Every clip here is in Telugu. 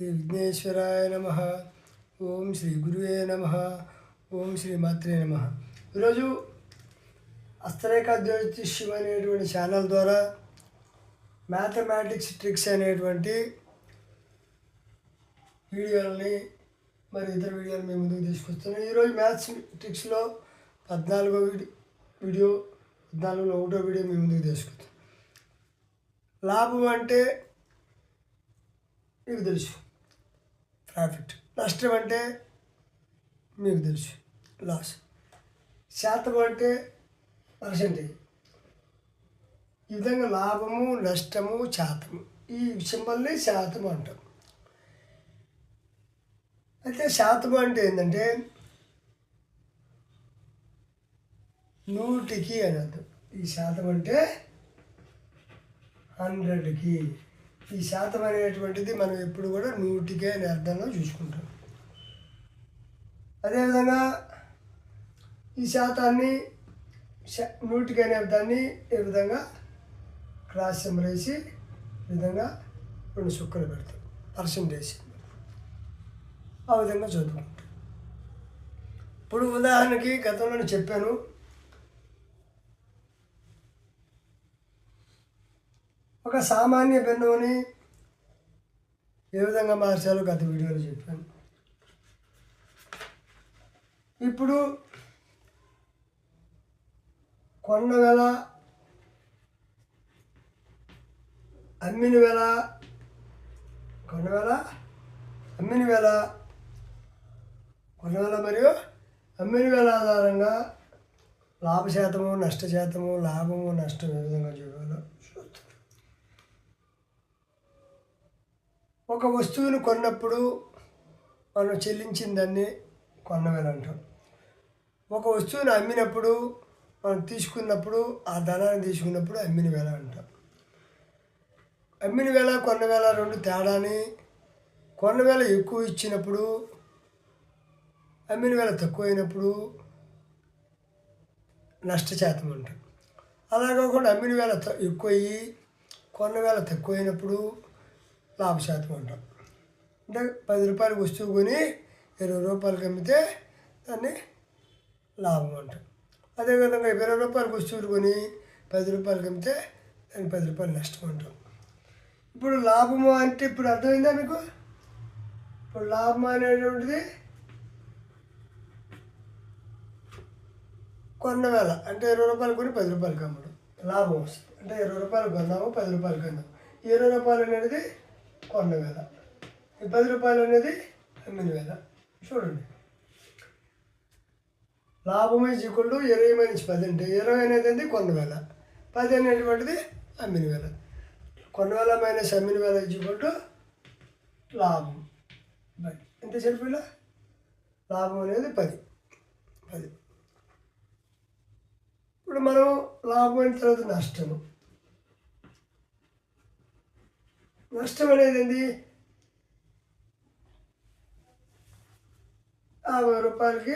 శ్రీ విఘ్నేశ్వరాయ నమ. ఓం శ్రీ గురువే నమ. ఓం శ్రీ మాత్రే నమ. ఈరోజు హస్తరేఖ జ్యోతిష్యం అనేటువంటి ఛానల్ ద్వారా మ్యాథమెటిక్స్ ట్రిక్స్ అనేటువంటి వీడియోలని మరి ఇతర వీడియోలు మేము ముందుకు తీసుకొస్తున్నాం. ఈరోజు మ్యాథ్స్ ట్రిక్స్లో 14వ వీడియో 14లో 1వ వీడియో మేము ముందుకు తీసుకొస్తాం. లాభం అంటే మీకు తెలుసు, ప్రాఫిట్. నష్టం అంటే మీకు తెలుసు, లాస్. శాతం అంటే పర్సెంటేజ్. ఈ విధంగా లాభము, నష్టము, శాతము, ఈ సింబల్ని శాతం అంటాం. అయితే శాతం అంటే ఏంటంటే 100కి అని అర్థం. ఈ శాతం అంటే 100కి. ఈ శాతం అనేటువంటిది మనం ఎప్పుడు కూడా 100కి అనే అర్థంలో చూసుకుంటాం. అదేవిధంగా ఈ శాతాన్ని 100కి అనే అర్థాన్ని ఏ విధంగా క్రాస్ సింబల్ వేసి ఈ విధంగా 2 చుక్కలు పెడతాం, పర్సెంటేజ్. ఆ విధంగా చదువుకుంటాం. ఇప్పుడు ఉదాహరణకి గతంలో నేను చెప్పాను, ఒక సామాన్య బిందువుని ఏ విధంగా మార్చాలో గత వీడియోలో చెప్పాను. ఇప్పుడు కొన్న వేళ, అమ్మిన వేళ, కొన్న వేళ, అమ్మిన వేళ, కొన్న వేళ మరియు అమ్మిన వేళ ఆధారంగా లాభశాతము, నష్టశాతము, లాభము, నష్టం ఏ విధంగా చూడాలో చూస్తాం. ఒక వస్తువును కొన్నప్పుడు మనం చెల్లించిన దాన్ని కొన్న వేళ అంటాం. ఒక వస్తువును అమ్మినప్పుడు మనం తీసుకున్నప్పుడు, ఆ ధనాన్ని తీసుకున్నప్పుడు అమ్మిన వేళ అంటాం. అమ్మిన వేళ, కొన్న వేళ 2 తేడాని. కొన్న వేళ ఎక్కువ ఇచ్చినప్పుడు, అమ్మిన వేళ తక్కువ అయినప్పుడు నష్టశాతం అంటాం. అలా కాకుండా అమ్మిన వేళ ఎక్కువ అయ్యి కొన్న వేళ తక్కువ అయినప్పుడు లాభశాతం అంటాం. అంటే 10 రూపాయల వస్తువు కొని 20 రూపాయలకి అమ్మితే దాన్ని లాభం అంటాం. అదేవిధంగా 20 రూపాయలకు వస్తువులు కొని 10 రూపాయలకి అమ్మితే దాన్ని 10 రూపాయలు నష్టం అంటాం. ఇప్పుడు లాభము అంటే ఇప్పుడు అర్థమైందా మీకు? ఇప్పుడు లాభం అనేటువంటిది కొన్న వేళ అంటే 20 రూపాయలు కొని 10 రూపాయలకి అమ్మడం లాభం వస్తుంది. అంటే 20 రూపాయలు కొన్నాము, 10 రూపాయలకి అన్నాము. 20 రూపాయలు అనేది కొన్న వేళ, ఈ 10 రూపాయలు అనేది అమ్మిన వేళ. చూడండి, లాభం ఈజ్ ఈక్వల్ టు 20 - 10 అంటే 20 అనేది కొన్న వేళ, 10 అనేటువంటిది అమ్మిన వేళ. కొన్న వేళ మైనస్ అమ్మిన వేళ ఈజ్ ఈక్వల్ టు లాభం. ఎంత చెప్పిలా? లాభం అనేది 10. ఇప్పుడు మనం లాభం అయిన తర్వాత నష్టము. నష్టం అనేది ఏంటి? 50 రూపాయలకి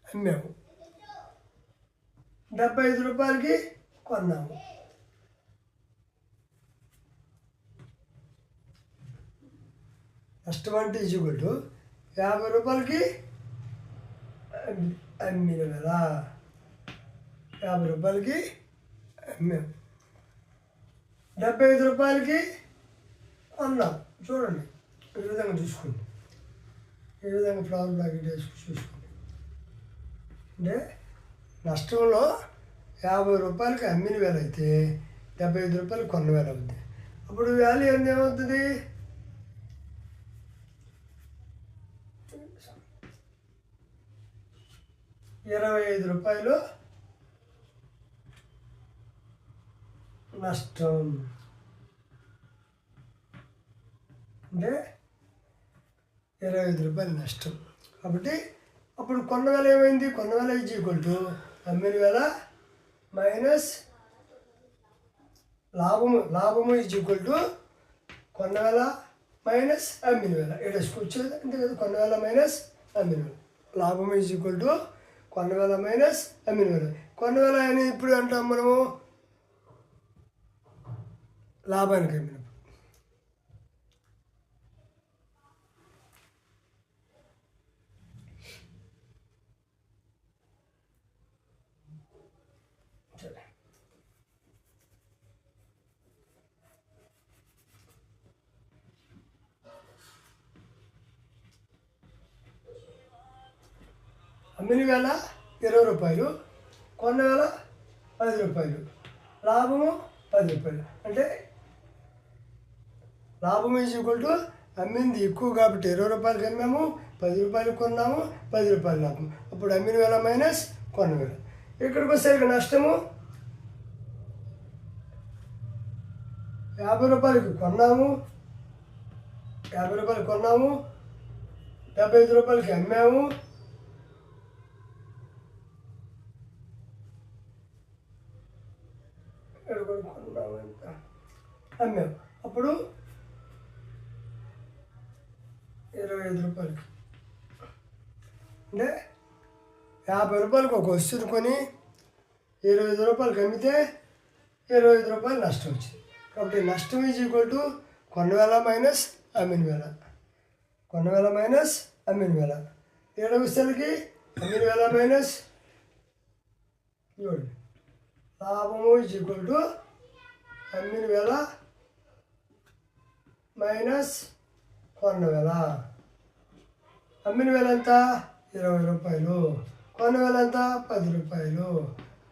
అమ్మాము, 75 రూపాయలకి కొన్నాము. నష్టం అంటే ఈజ్వల్ టు 50 రూపాయలకి అమ్మిన వేళ, 50 రూపాయలకి అమ్మాము, 75 రూపాయలకి అన్నాం. చూడండి, ఈ విధంగా చూసుకోండి, ఈ విధంగా ప్రాబ్లం బ్రాకెట్ వేసుకుని చూసుకోండి. అంటే నష్టంలో 50 రూపాయలకి అమ్మిన వేళ అయితే 75 రూపాయలు కొన్న వేళ అవుతుంది. అప్పుడు వాల్యూ ఏమవుతుంది? 25 రూపాయలు నష్టం. అంటే 25 రూపాయలు నష్టం. కాబట్టి అప్పుడు కొన్న వేళ ఏమైంది? కొన్న వేళ ఈజ్ ఈక్వల్ టు అమ్మిన వేళ మైనస్ లాభము ఈజ్ ఈక్వల్ టు కొన్న వేళ మైనస్ అమ్మిన వేళ. ఇక్కడ వచ్చేది అంతే కదా, కొన్న వేళ మైనస్ అమ్మిన వేళ. లాభం ఈజ్ ఈక్వల్ టు కొన్న వేళ మైనస్ అమ్మిన వేళ. కొన్న వేళ అని ఇప్పుడు అంటాం మనము లాభానికి అమ్మినప్పుడు. అమ్మిన వేల 20 రూపాయలు, కొన్న వేల 10 రూపాయలు, లాభము 10 రూపాయలు. అంటే లాభం ఈజ్ ఈక్వల్ టు అమ్మింది ఎక్కువ కాబట్టి 20 రూపాయలకి అమ్మాము, 10 రూపాయలు కొన్నాము, 10 రూపాయలు లాభం. అప్పుడు అమ్మిన వేల మైనస్ కొన్న వేల. ఇక్కడికి వచ్చేసరికి నష్టము 50 రూపాయలకి కొన్నాము, 50 రూపాయలు కొన్నాము, 75 రూపాయలకి అమ్మాము, ఇక్కడ కూడా కొన్నాము ఎంత అమ్మాము. అప్పుడు 25 రూపాయలకి అంటే 50 రూపాయలకి ఒక వస్తువు కొని 25 రూపాయలకి అమ్మితే 25 రూపాయలు నష్టం వచ్చింది. కాబట్టి నష్టం ఈజ్ ఈక్వల్ టు కొన్న వేల మైనస్ అమ్మిన వేల, కొన్న వేల మైనస్ అమ్మిన వేల. 7 వస్తువులకి అమ్మిన వేల మైనస్ చూడండి లాభము ఈజ్ ఈక్వల్ టు అమ్మిన వేల మైనస్ కొన్న వేల. అమ్మిన వేల ఎంత 20 రూపాయలు, కొన్న వేల ఎంత 10 రూపాయలు,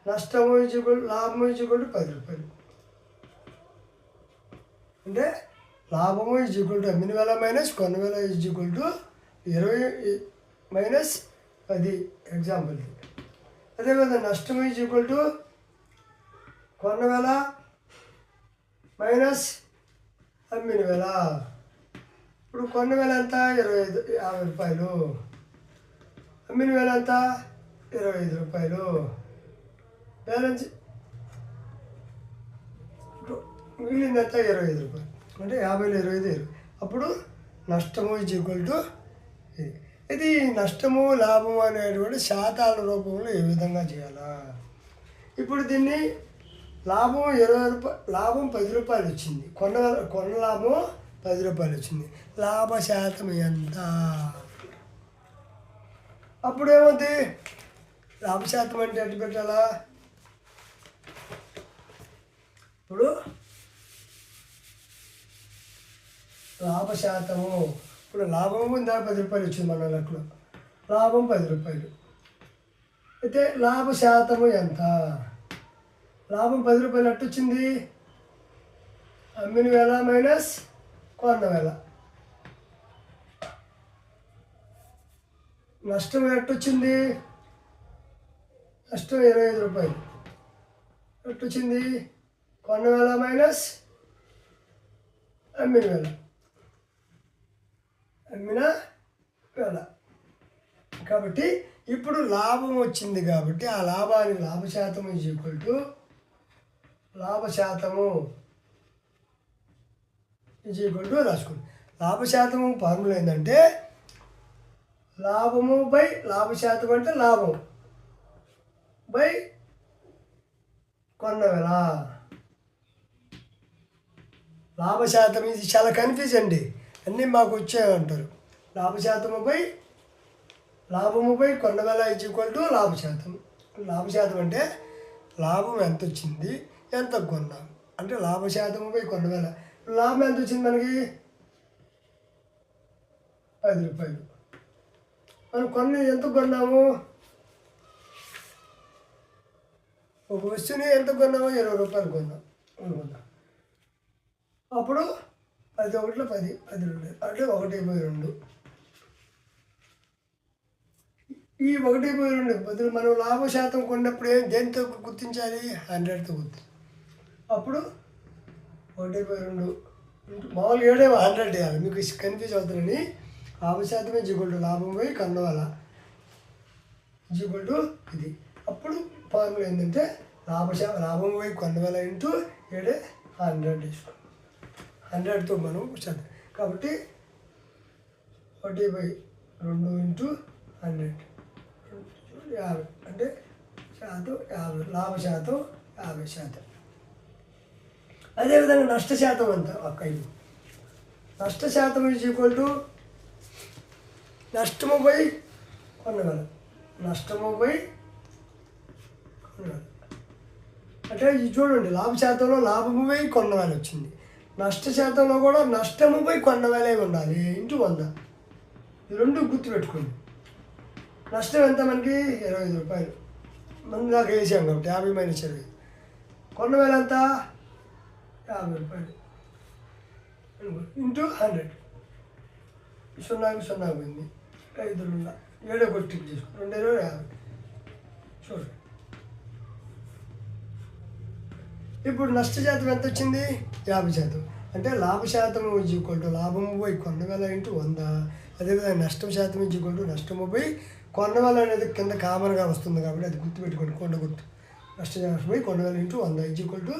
నష్టము ఈజ్ ఈక్వల్ లాభము ఈజ్ ఈక్వల్ టు 10 రూపాయలు. అంటే లాభము ఈజ్ ఈక్వల్ టు అమ్మిన వేల మైనస్ కొన్న వేల is equal to 20 minus 10 example. అదేవిధంగా నష్టం ఈజ్ ఈక్వల్ టు కొన్న వేల మైనస్ అమ్మిన వేల. ఇప్పుడు కొన్న వేల ఎంత 50 రూపాయలు, అమ్మిన వేల ఎంత 25 రూపాయలు, బ్యాలెన్స్ మిగిలింది ఎంత 25 రూపాయలు. అంటే 50లో 25. అప్పుడు నష్టము ఈజ్ ఈక్వల్ టు ఇది నష్టము లాభము అనేటువంటి శాతాల రూపంలో ఏ విధంగా చేయాలా. ఇప్పుడు దీన్ని లాభం 20 రూపాయలు, లాభం 10 రూపాయలు వచ్చింది, కొన్న లాభం 10 రూపాయలు వచ్చింది, లాభ శాతం ఎంత? అప్పుడు ఏమవుతుంది లాభ శాతం అంటే ఎట్టు పెట్టాలా? ఇప్పుడు లాభ శాతము, ఇప్పుడు లాభము ఇందా 10 రూపాయలు వచ్చింది మన లెక్కలో, లాభం 10 రూపాయలు అయితే లాభ శాతము ఎంత? లాభం 10 రూపాయలు ఎట్టు వచ్చింది? అమ్మిన వేల మైనస్ కొన్న వేల. నష్టం ఎట్టు వచ్చింది? నష్టం 25 రూపాయలు ఎట్టు వచ్చింది? కొన్న వేల మైనస్ అమ్మిన వేల, అమ్మిన వేల. కాబట్టి ఇప్పుడు లాభం వచ్చింది కాబట్టి ఆ లాభాన్ని లాభ శాతం ఈజ్ ఈక్వల్ టు లాభ శాతము ఈజ్ ఈక్వల్ టు రాసుకోండి. లాభ శాతము ఫార్ములా ఏంటంటే లాభము బై లాభ శాతం అంటే లాభం బై కొన్న వేల. లాభ శాతం ఇది చాలా కన్ఫ్యూజ్ అండి, అన్నీ మాకు వచ్చాయంటారు. లాభ శాతము బై లాభము బై కొన్న వేల ఈజ్ ఈక్వల్ టు లాభ శాతం. లాభ శాతం అంటే లాభం ఎంత వచ్చింది, ఎంత కొన్నాం అంటే లాభ శాతము బై కొన్న వేల. లాభం ఎంత వచ్చింది మనకి? 10 రూపాయలు. మనం ఎంత కొన్నాము? ఒక వస్తువుని ఎంత కొన్నాము? 20 రూపాయలు కొన్నాం అనుకుందాం. అప్పుడు 10 ఒకటిలో 10, 10 2 అంటే 1/2. ఈ 1/2 బదులు మనం లాభ శాతం కొన్నప్పుడు దేంతో గుర్తించాలి? 100తో గుర్తించాలి. అప్పుడు 1/2 మామూలు 7 100 వేయాలి. మీకు కన్ఫ్యూజ్ అవుతుందని లాభ శాతమే ఈక్వల్ టు లాభం పోయి కొన్న వేల ఈక్వల్ టు ఇది. అప్పుడు ఫార్ములా ఏంటంటే లాభం పోయి కొన్న వేల ఇంటూ 7 100 తీసుకోండి. 100తో మనం శాతం కాబట్టి 1/2 ఇంటూ 100 50 అంటే శాతం 50, లాభ శాతం 50%. అదేవిధంగా నష్ట శాతం ఎంత? ఒక 5. నష్ట శాతం ఈజ్ ఈక్వల్ టు నష్టము బై కొన్న వేల, నష్టము బై కొన్న వేల. అంటే ఇది చూడండి, లాభ శాతంలో లాభము బై కొన్న వేల వచ్చింది, నష్ట శాతంలో కూడా నష్టము బై కొన్న వేలే ఉండాలి ఇంటూ 100. ఈ రెండు గుర్తుపెట్టుకోండి. నష్టం ఎంత మనకి 25 రూపాయలు. మనం దాకా వేసాం కాబట్టి 50 మైనస్ 20. కొన్న వేల ఎంత 50 రూపాయలు ఇంటూ 100. 0 పోయింది, 5 7 కొట్టి చేసుకో 250. చూడండి ఇప్పుడు నష్ట శాతం ఎంత వచ్చింది 50%. అంటే లాభ శాతం ఈక్వల్ టు లాభం పోయి కొన్న వేల ఇంటూ 100. అదేవిధంగా నష్టం శాతం ఈక్వల్ టు నష్టము పోయి కొన్న వేల అనేది కింద కామన్గా వస్తుంది కాబట్టి అది గుర్తుపెట్టుకోండి. కొండ గుర్తు నష్ట శాతం పోయి కొన్న వేల ఇంటూ 100 ఈక్వల్ టు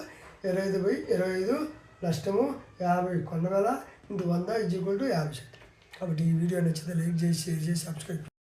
25/25 నష్టము 50 కొన్న వేల ఇంటూ 100 ఈక్వల్ టు 50%. కాబట్టి ఈ వీడియో నచ్చితే లైక్ చేసి షేర్ చేసి సబ్స్క్రైబ్